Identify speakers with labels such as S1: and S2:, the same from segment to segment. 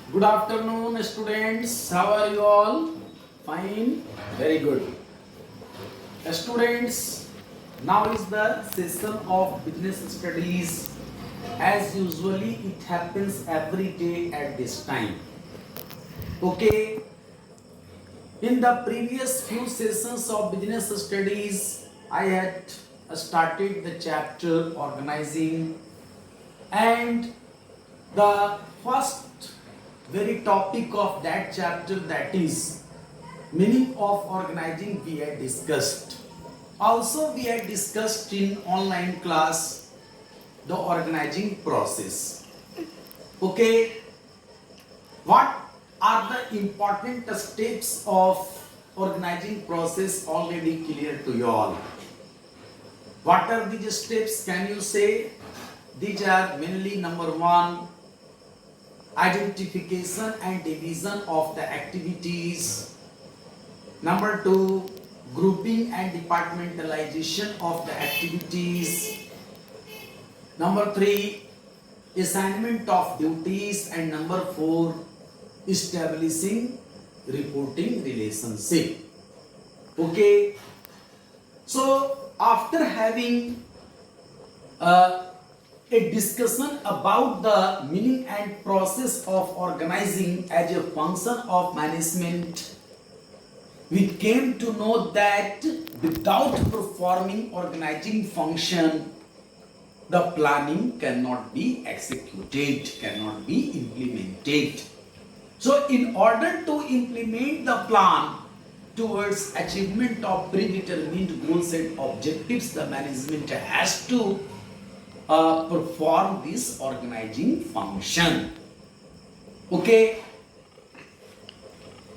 S1: Good afternoon, students. How are you all? Fine. Very good. Students, now is the session of business studies. As usually, it happens every day at this time. Okay. In the previous few sessions of business studies, I had started the chapter organizing, and the first very topic of that chapter, that is meaning of organizing, we had discussed. Also we had discussed in online class the organizing process. Okay, what are the important steps of organizing process already clear to you all? What are these steps? Can you say? These are mainly number one, identification and division of the activities. Number two, grouping and departmentalization of the activities. Number three, assignment of duties. And number four, establishing reporting relationship. Okay. So after having a discussion about the meaning and process of organizing as a function of management, we came to know that without performing organizing function, the planning cannot be executed, cannot be implemented. So in order to implement the plan towards achievement of predetermined goals and objectives, the management has to perform this organizing function. Okay.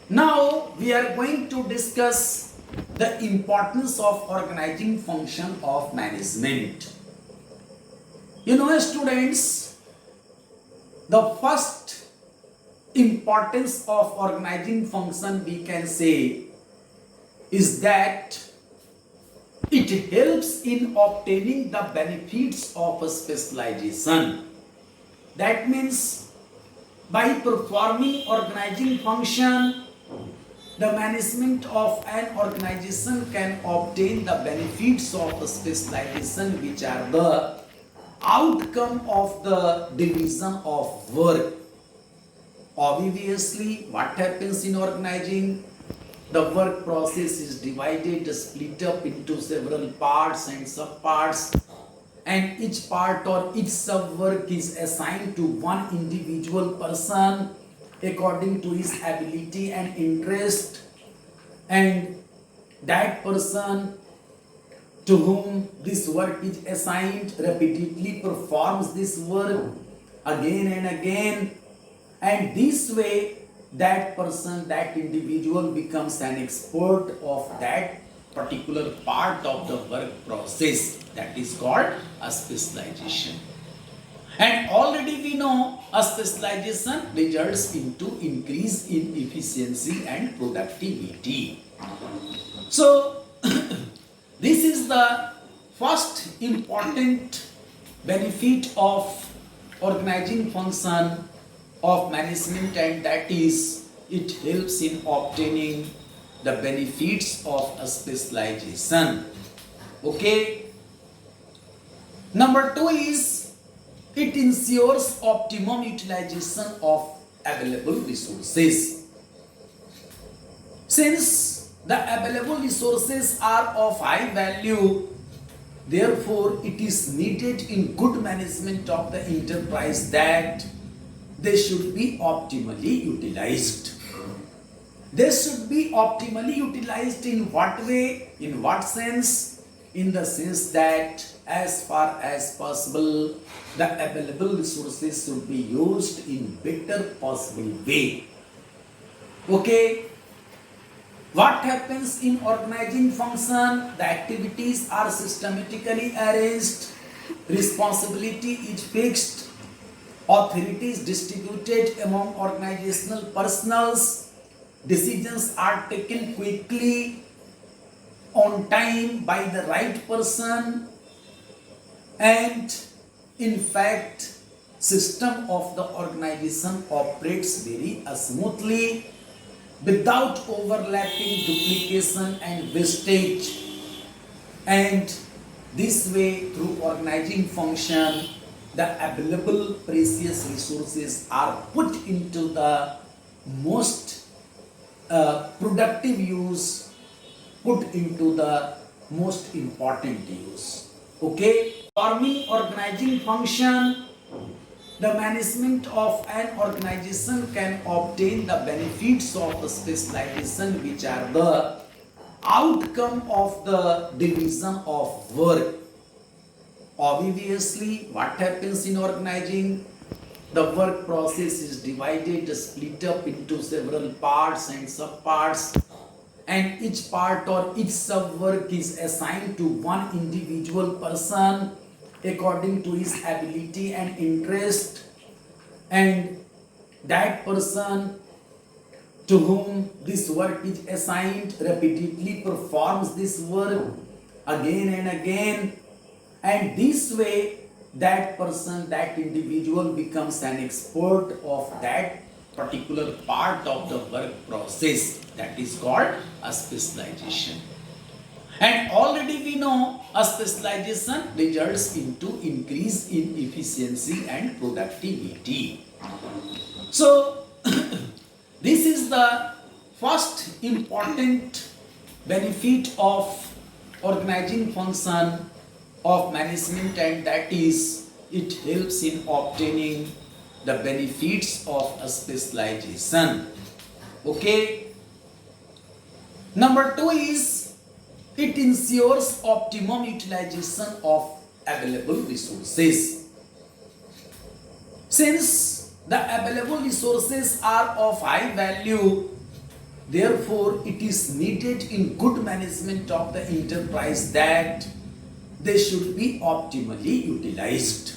S1: Now we are going to discuss the importance of organizing function of management. You know, students, the first importance of organizing function, we can say, is that it helps in obtaining the benefits of a specialization. That means by performing organizing function, the management of an organization can obtain the benefits of a specialization, which are the outcome of the division of work. Obviously, what happens in organizing? The work process is divided, split up into several parts and subparts, and each part or each sub work is assigned to one individual person according to his ability and interest, and that person to whom this work is assigned repeatedly performs this work again and again, and this way that person, that individual becomes an expert of that particular part of the work process. That is called a specialization. And already we know a specialization results into increase in efficiency and productivity. So this is the first important benefit of organizing function of management, and that is it helps in obtaining the benefits of a specialization. Okay. Number two is it ensures optimum utilization of available resources. Since the available resources are of high value, therefore it is needed in good management of the enterprise that they should be optimally utilized. They should be optimally utilized in what way? In what sense? In the sense that as far as possible, the available resources should be used in better possible way. Okay. What happens in organizing function? The activities are systematically arranged, responsibility is fixed, authority is distributed among organizational personnels, decisions are taken quickly, on time, by the right person, and in fact system of the organization operates very smoothly without overlapping, duplication and wastage. And this way, through organizing function, the available precious resources are put into the most productive use, put into the most important use. Okay, forming organizing function, the management of an organization can obtain the benefits of the specialization, which are the outcome of the division of work. Obviously, what happens in organizing? The work process is divided, split up into several parts and subparts, and each part or each sub work is assigned to one individual person according to his ability and interest, and that person to whom this work is assigned repeatedly performs this work again and again, and this way that person, that individual becomes an expert of that particular part of the work process. That is called a specialization. And already we know a specialization results into increase in efficiency and productivity. So this is the first important benefit of organizing function of management, and that is it helps in obtaining the benefits of a specialization. Okay. Number 2 is it ensures optimum utilization of available resources. Since the available resources are of high value, therefore it is needed in good management of the enterprise that they should be optimally utilized.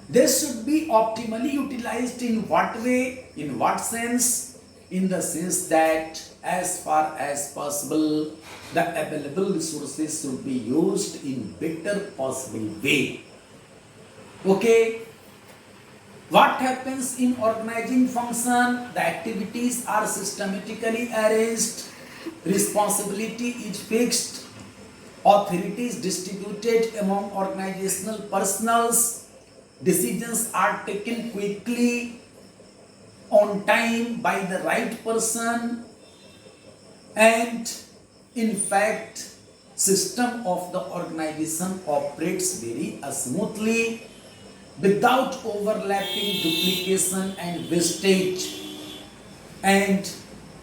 S1: They should be optimally utilized in what way? In what sense? In the sense that as far as possible, the available resources should be used in better possible way. Okay. What happens in organizing function? The activities are systematically arranged, responsibility is fixed, authority is distributed among organizational personnels, decisions are taken quickly, on time, by the right person, and in fact, system of the organization operates very smoothly without overlapping, duplication and wastage. And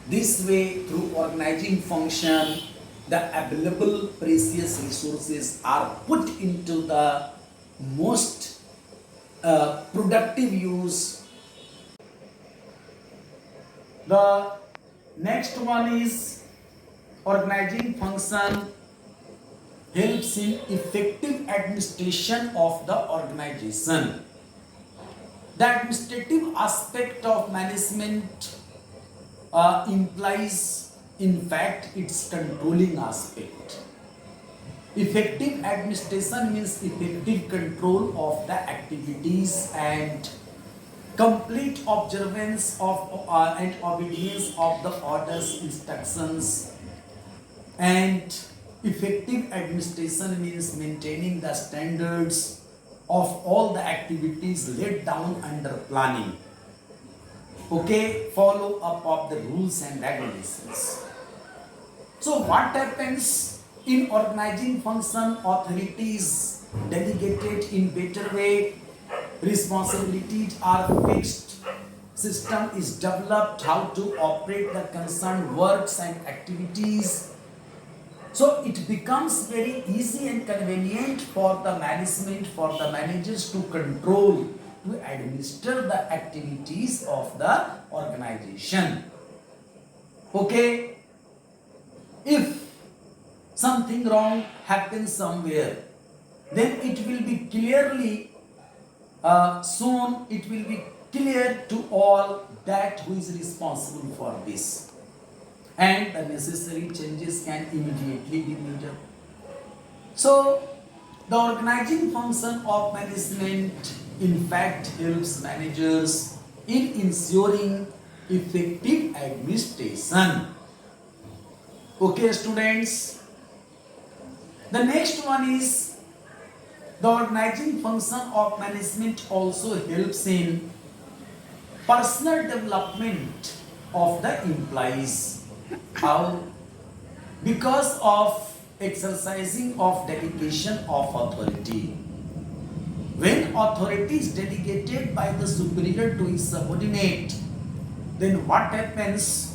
S1: this way, through organizing function, the available precious resources are put into the most productive use. The next one is organizing function helps in effective administration of the organization. The administrative aspect of management implies, in fact, its controlling aspect. Effective administration means effective control of the activities and complete observance of and obedience of the orders, instructions. And effective administration means maintaining the standards of all the activities laid down under planning. Okay, follow up of the rules and regulations. So what happens in organizing function? Authorities delegated in better way, responsibilities are fixed, system is developed how to operate the concerned works and activities. So it becomes very easy and convenient for the management, for the managers to control, to administer the activities of the organization. Okay, if something wrong happens somewhere, then it will be clearly soon, it will be clear to all that who is responsible for this, and the necessary changes can immediately be made. So the organizing function of management in fact helps managers in ensuring effective administration. Okay, students. The next one is the organizing function of management also helps in personal development of the employees. How? Because of exercising of delegation of authority. When authority is delegated by the superior to his subordinate, then what happens?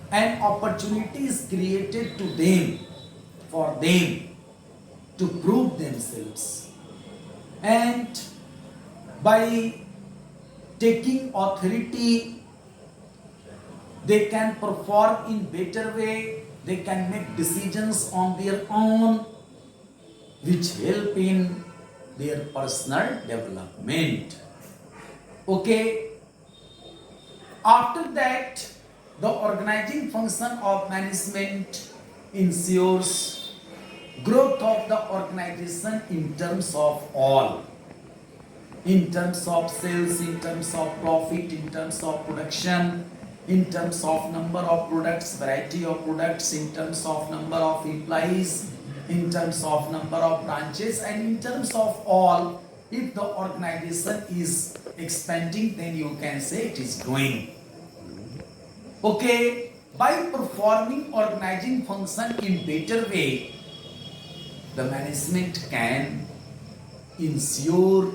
S1: An opportunity is created to them, for them to prove themselves. And by taking authority, they can perform in better way, they can make decisions on their own, which help in their personal development. Okay. After that, the organizing function of management ensures growth of the organization in terms of all. In terms of sales, in terms of profit, in terms of production, in terms of number of products, variety of products, in terms of number of employees, in terms of number of branches, and in terms of all. If the organization is expanding, then you can say it is growing. Okay, by performing organizing function in better way, the management can ensure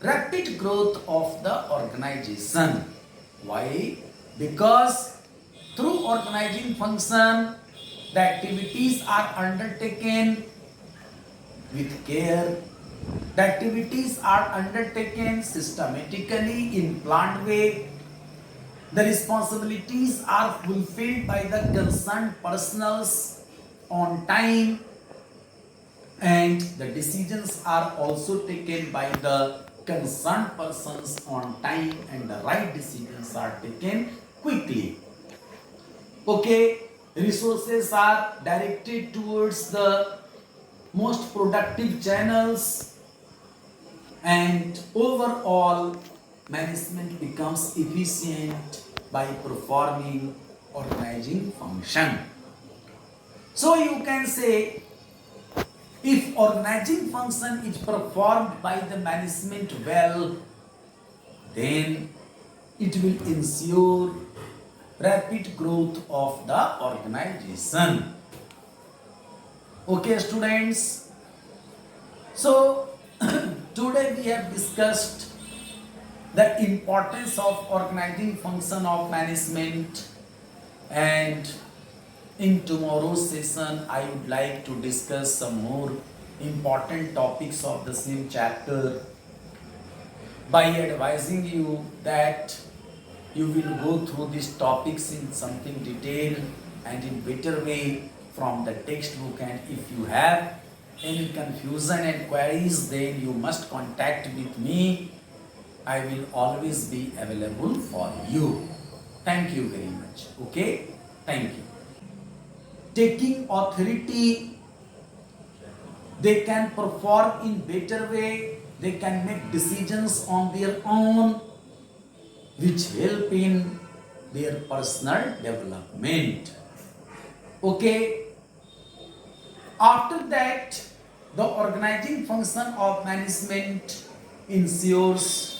S1: rapid growth of the organization. Why? Because through organizing function, the activities are undertaken with care. The activities are undertaken systematically in planned way. The responsibilities are fulfilled by the concerned personnels on time, and the decisions are also taken by the concerned persons on time, and the right decisions are taken quickly. Okay, resources are directed towards the most productive channels, and overall management becomes efficient by performing organizing function. So you can say, if organizing function is performed by the management well, then it will ensure rapid growth of the organization. Okay, students. So today we have discussed the importance of organizing function of management, and in tomorrow's session I would like to discuss some more important topics of the same chapter by advising you that you will go through these topics in something detail and in better way from the textbook. And if you have any confusion and queries, then you must contact with me. I will always be available for you. Thank you very much. Okay? Thank you. Taking authority, they can perform in better way, they can make decisions on their own, which help in their personal development. Okay? After that, the organizing function of management ensures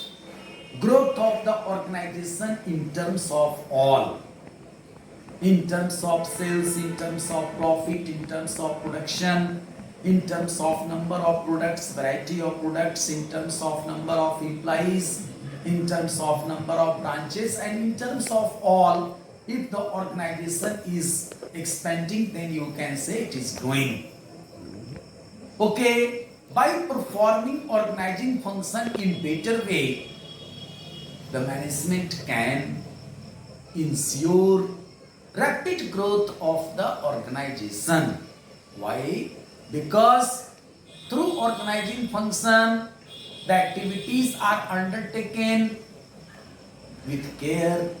S1: growth of the organization in terms of all. In terms of sales, in terms of profit, in terms of production, in terms of number of products, variety of products, in terms of number of employees, in terms of number of branches, and in terms of all. If the organization is expanding, then you can say it is growing. Okay, by performing organizing function in better way, the management can ensure rapid growth of the organization. Why? Because through organizing function, the activities are undertaken with care.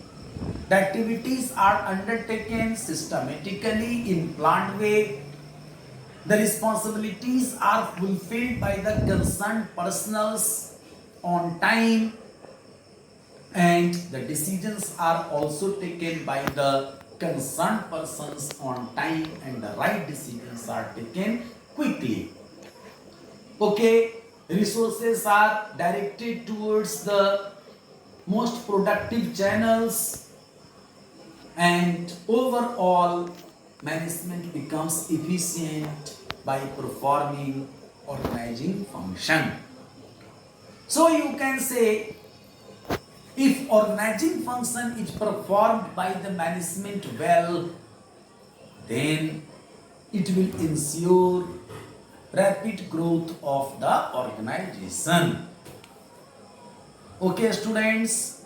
S1: The activities are undertaken systematically in planned way. The responsibilities are fulfilled by the concerned personals on time, and the decisions are also taken by the concerned persons on time, and the right decisions are taken quickly. Okay, resources are directed towards the most productive channels, and overall management becomes efficient by performing organizing function. So you can say, if organizing function is performed by the management well, then it will ensure rapid growth of the organization. Okay, students.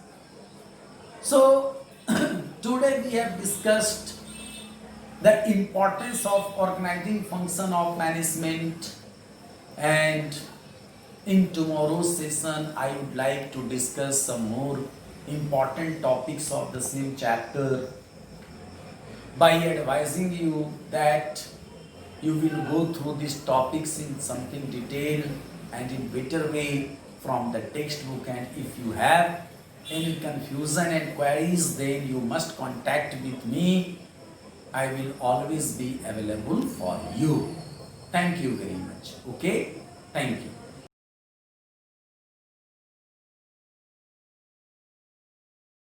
S1: So today we have discussed the importance of organizing function of management, and in tomorrow's session I would like to discuss some more important topics of the same chapter by advising you that you will go through these topics in something detailed and in better way from the textbook. And if you have any confusion and queries, then you must contact with me. I will always be available for you. Thank you very much. Okay, thank you.